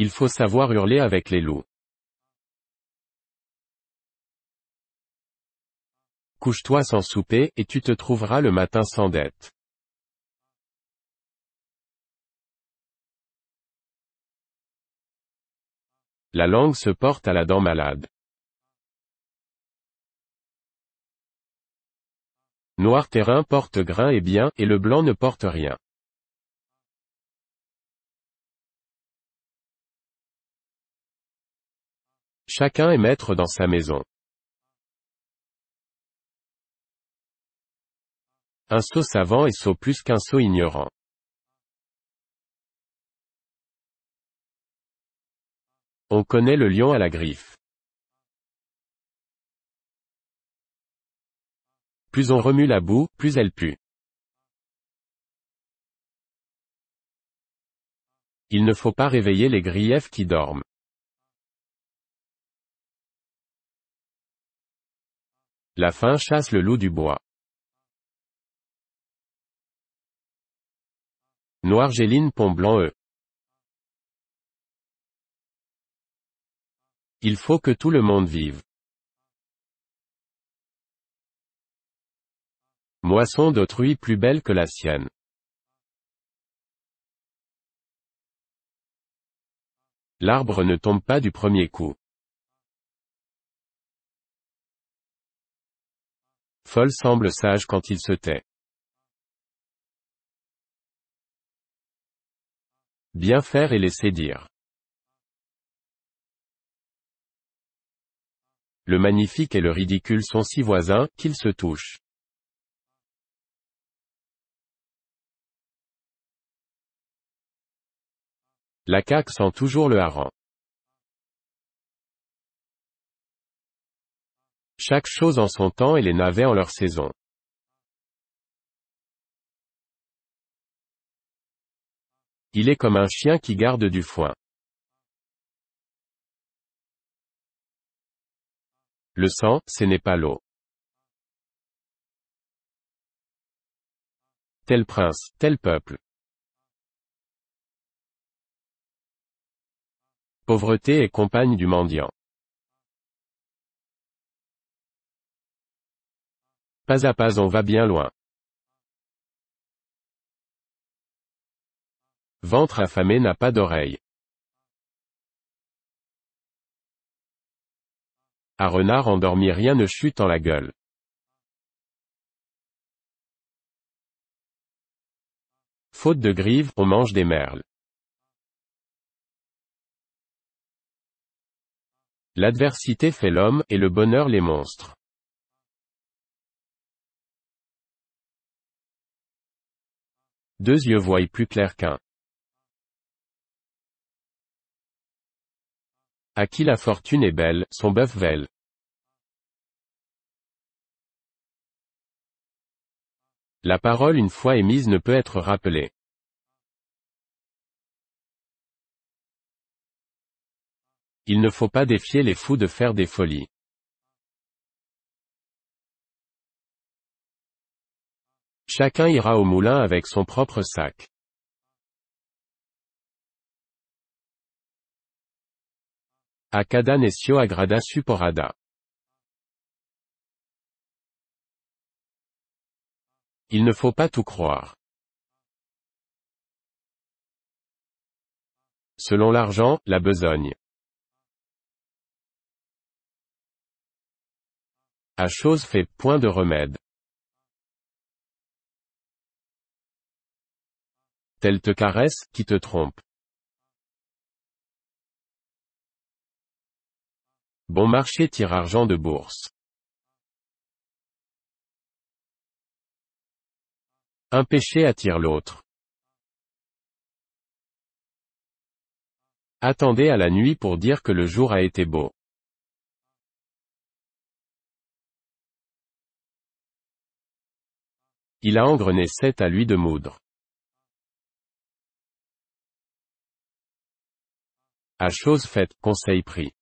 Il faut savoir hurler avec les loups. Couche-toi sans souper, et tu te trouveras le matin sans dette. La langue se porte à la dent malade. Noir terrain porte grain et bien, et le blanc ne porte rien. Chacun est maître dans sa maison. Un sot savant est sot plus qu'un sot ignorant. On connaît le lion à la griffe. Plus on remue la boue, plus elle pue. Il ne faut pas réveiller les griefs qui dorment. La faim chasse le loup du bois. Noir géline pont blanc eux. Il faut que tout le monde vive. Moisson d'autrui plus belle que la sienne. L'arbre ne tombe pas du premier coup. Folle semble sage quand il se tait. Bien faire et laisser dire. Le magnifique et le ridicule sont si voisins, qu'ils se touchent. La caque sent toujours le hareng. Chaque chose en son temps et les navets en leur saison. Il est comme un chien qui garde du foin. Le sang, ce n'est pas l'eau. Tel prince, tel peuple. Pauvreté est compagne du mendiant. Pas à pas on va bien loin. Ventre affamé n'a pas d'oreille. À renard endormi rien ne chute en la gueule. Faute de grives, on mange des merles. L'adversité fait l'homme, et le bonheur les monstres. Deux yeux voient plus clair qu'un. À qui la fortune est belle, son bœuf vèle. La parole une fois émise ne peut être rappelée. Il ne faut pas défier les fous de faire des folies. Chacun ira au moulin avec son propre sac. A cada necio agrada su porrada. Il ne faut pas tout croire. Selon l'argent, la besogne. À chose fait, point de remède. Tel te caresse, qui te trompe. Bon marché tire argent de bourse. Un péché attire l'autre. Attendez à la nuit pour dire que le jour a été beau. Il a engrené 7 à lui de moudre. À chose faite, conseil pris.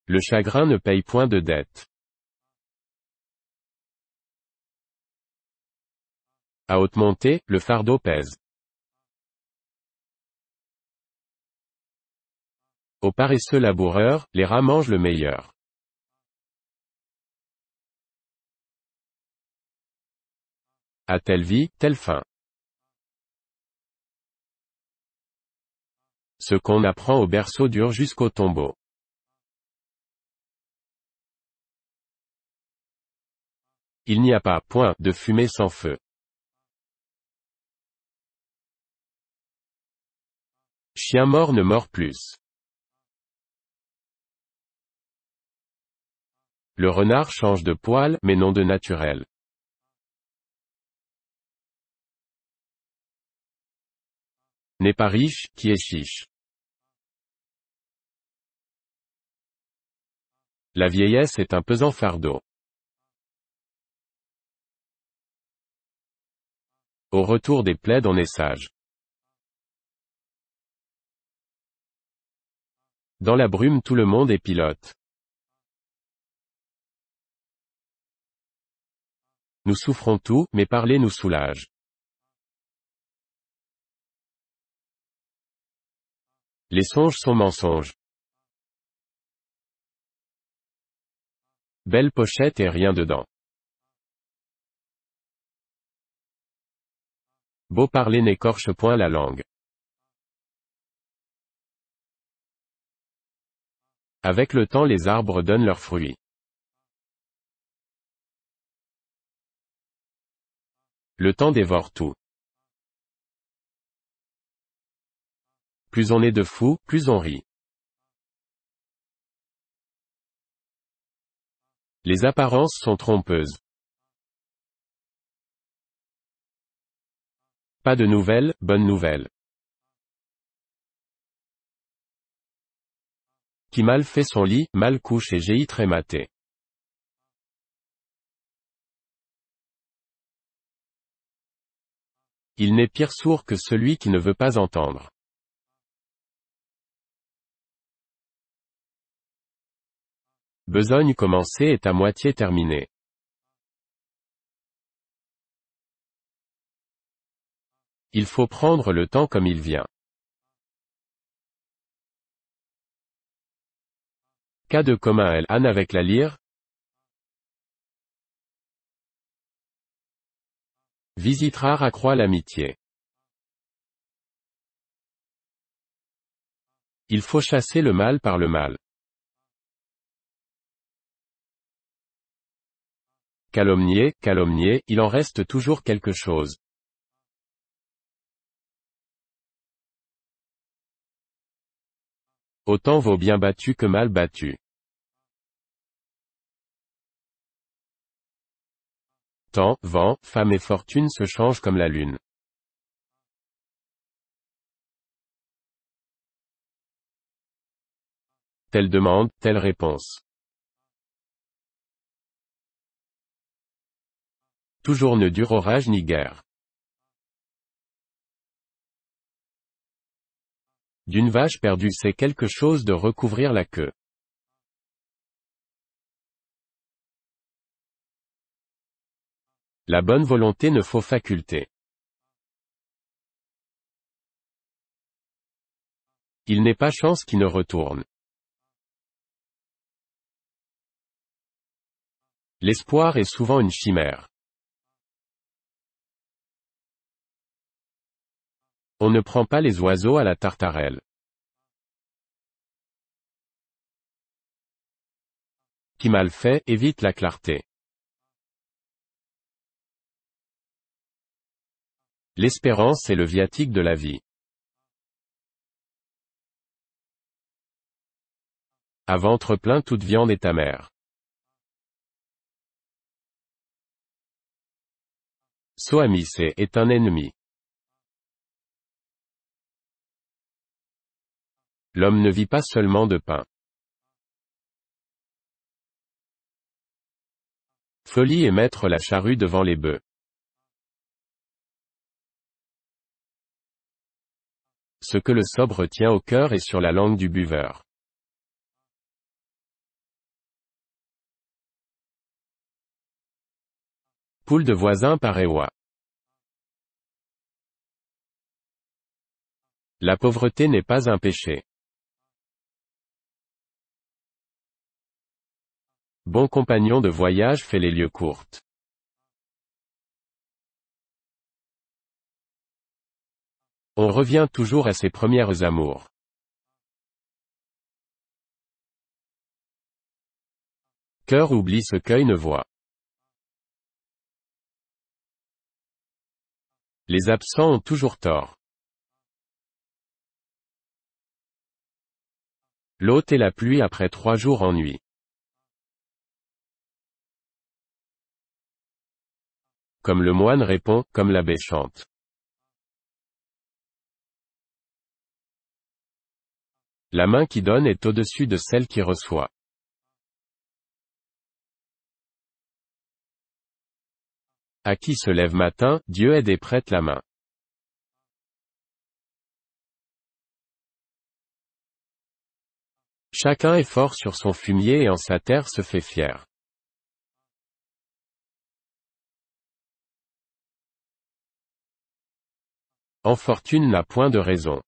Le chagrin ne paye point de dette. À haute montée, le fardeau pèse. Aux paresseux laboureurs, les rats mangent le meilleur. À telle vie, telle fin. Ce qu'on apprend au berceau dure jusqu'au tombeau. Il n'y a pas, point, de fumée sans feu. Chien mort ne mord plus. Le renard change de poil, mais non de naturel. N'est pas riche, qui est chiche. La vieillesse est un pesant fardeau. Au retour des plaids on est sage. Dans la brume tout le monde est pilote. Nous souffrons tout, mais parler nous soulage. Les songes sont mensonges. Belle pochette et rien dedans. Beau parler n'écorche point la langue. Avec le temps les arbres donnent leurs fruits. Le temps dévore tout. Plus on est de fous, plus on rit. Les apparences sont trompeuses. Pas de nouvelles, bonne nouvelle. Qui mal fait son lit, mal couche et géit très maté. Il n'est pire sourd que celui qui ne veut pas entendre. Besogne commencée est à moitié terminée. Il faut prendre le temps comme il vient. Qu'a de commun elle, Anne avec la lyre? Visite rare accroît l'amitié. Il faut chasser le mal par le mal. Calomnier, calomnier, il en reste toujours quelque chose. Autant vaut bien battu que mal battu. Temps, vent, femme et fortune se changent comme la lune. Telle demande, telle réponse. Toujours ne dure orage ni guerre. D'une vache perdue c'est quelque chose de recouvrir la queue. La bonne volonté ne faut faculté. Il n'est pas chance qui ne retourne. L'espoir est souvent une chimère. On ne prend pas les oiseaux à la tartarelle. Qui mal fait, évite la clarté. L'espérance est le viatique de la vie. À ventre plein toute viande est amère. Soamis est un ennemi. L'homme ne vit pas seulement de pain. Folie est mettre la charrue devant les bœufs. Ce que le sobre tient au cœur est sur la langue du buveur. Poule de voisin paraît oie. La pauvreté n'est pas un péché. Bon compagnon de voyage fait les lieues courtes. On revient toujours à ses premières amours. Cœur oublie ce qu'œil ne voit. Les absents ont toujours tort. L'hôte et la pluie après 3 jours ennuient. Comme le moine répond, comme l'abbé chante. La main qui donne est au-dessus de celle qui reçoit. À qui se lève matin, Dieu aide et prête la main. Chacun est fort sur son fumier et en sa terre se fait fier. En fortune n'a point de raison.